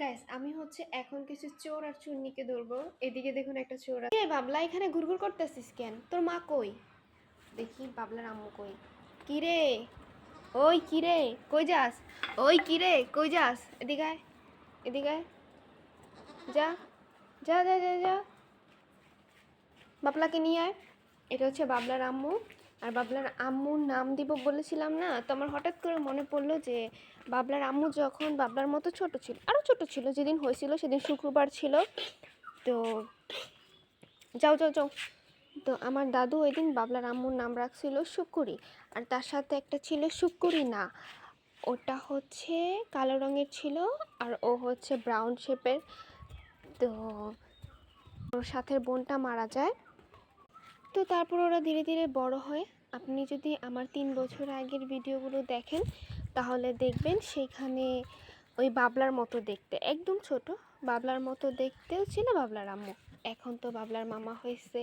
Guys আমি হচ্ছে এখন কিছু চোর আর চুন্নিকে ধরবো। এদিকে দেখুন একটা চোর এ বাবলা এখানে ঘুরঘুর করতেছিস কেন? তোর মা কই? দেখি বাবলার আম্মু কই। কিরে, ওই কিরে, কই যাস? ওই কিরে, কই যাস? এদিকে আয়, এদিকে আয়। যা, যা যা যা যা, বাবলাকে নিয়ে আয়। এটা হচ্ছে বাবলার আম্মু। আর বাবলার আম্মুর নাম দিব বলেছিলাম না, তো আমার হঠাৎ করে মনে পড়লো যে বাবলার আম্মু যখন বাবলার মতো ছোট ছিল, আরও ছোট ছিল, যেদিন হয়েছিল সেদিন শুক্রবার ছিল। তো যাও যাও যাও। তো আমার দাদু ওই দিন বাবলার আম্মুর নাম রাখছিল শুক্কুরি। আর তার সাথে একটা ছিল শুক্কুরি না, ওটা হচ্ছে কালো রঙের ছিল। আর ও হচ্ছে ব্রাউন শেপের। তো ওর সাথে বোনটা মারা যায়। তো তারপর ওরা ধীরে ধীরে বড় হয়। আপনি যদি আমার 3 বছর আগের ভিডিওগুলো দেখেন তাহলে দেখবেন সেখানে ওই বাবলার মতো দেখতে, একদম ছোট বাবলার মতো দেখতেও ছিল বাবলার আম্মু। এখন তো বাবলার মামা হয়েছে।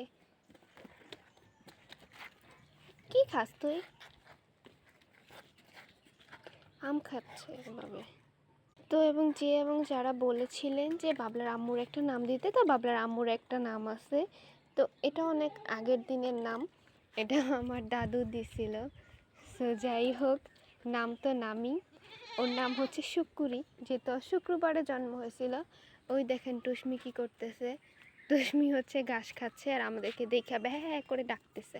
কি খাস তুই? আম খাচ্ছে এভাবে। তো এবং যারা বলেছিলেন যে বাবলার আম্মুর একটা নাম দিতে, তো বাবলার আম্মুর একটা নাম আছে। তো এটা অনেক আগের দিনের নাম, এটা আমার দাদু দিছিল। সো যাই হোক, নাম তো নামই। ওর নাম হচ্ছে শুক্কুরি, যেহেতু শুক্রবারে জন্ম হয়েছিল। ওই দেখেন টুসমি কি করতেছে। টুসমি হচ্ছে ঘাস খাচ্ছে আর আমাদেরকে দেখে ব্যাঁ হ্যাঁ করে ডাকতেছে।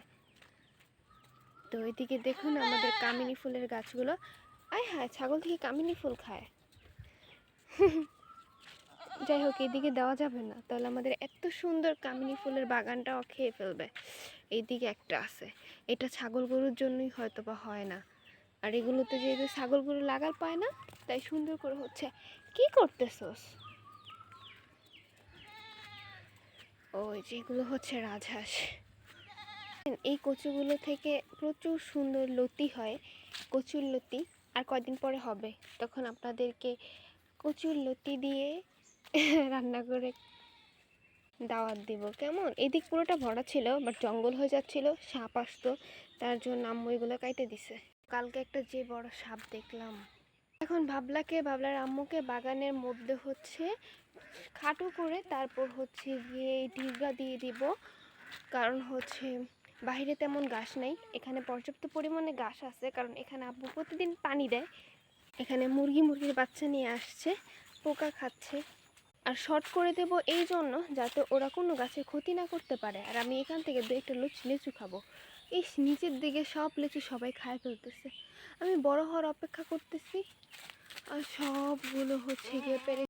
তো ওইদিকে দেখুন আমাদের কামিনী ফুলের গাছগুলো। আয় হায়, ছাগল থেকে কামিনী ফুল খায়। যাই হোক, এদিকে দেওয়া যাবে না, তাহলে আমাদের এত সুন্দর কামিনী ফুলের বাগানটাও খেয়ে ফেলবে। এইদিকে একটা আছে, এটা ছাগল গরুর জন্যই হয়তো বা হয় না। আর এগুলোতে যেহেতু ছাগল গরু লাগাল পায় না, তাই সুন্দর করে হচ্ছে। কি করতেছস? ওই যেগুলো হচ্ছে রাজহাঁস। এই কচুগুলো থেকে প্রচুর সুন্দর লতি হয়, কচুর লতি। আর কয়দিন পরে হবে, তখন আপনাদেরকে কচুর লতি দিয়ে রান্না করে দাওয়াত দিব কেমন। এদিক পুরোটা ভরা ছিল, বাট জঙ্গল হয়ে যাচ্ছিল, সাপ আসতো, তার জন্য আম্মু এগুলো কাইটে দিছে। কালকে একটা যে বড় সাপ দেখলাম। এখন বাবলার আম্মুকে বাগানের মধ্যে হচ্ছে খাটো করে তারপর হচ্ছে গিয়ে ডিগা দিয়ে দিব। কারণ হচ্ছে বাইরে তেমন ঘাস নেই, এখানে পর্যাপ্ত পরিমাণে ঘাস আছে, কারণ এখানে আব্বু প্রতিদিন পানি দেয়। এখানে মুরগির বাচ্চা নিয়ে আসছে, পোকা খাচ্ছে। আর শর্ট করে দেব এই জন্য যাতে ওরা কোনো গাছের ক্ষতি না করতে পারে। আর আমি এখান থেকে 2-1টা লিচু খাবো। এই নিচের দিকে সব লিচু সবাই খায় ফেলতেছে। আমি বড় হওয়ার অপেক্ষা করতেছি, আর সবগুলো হচ্ছে গিয়ে পেরে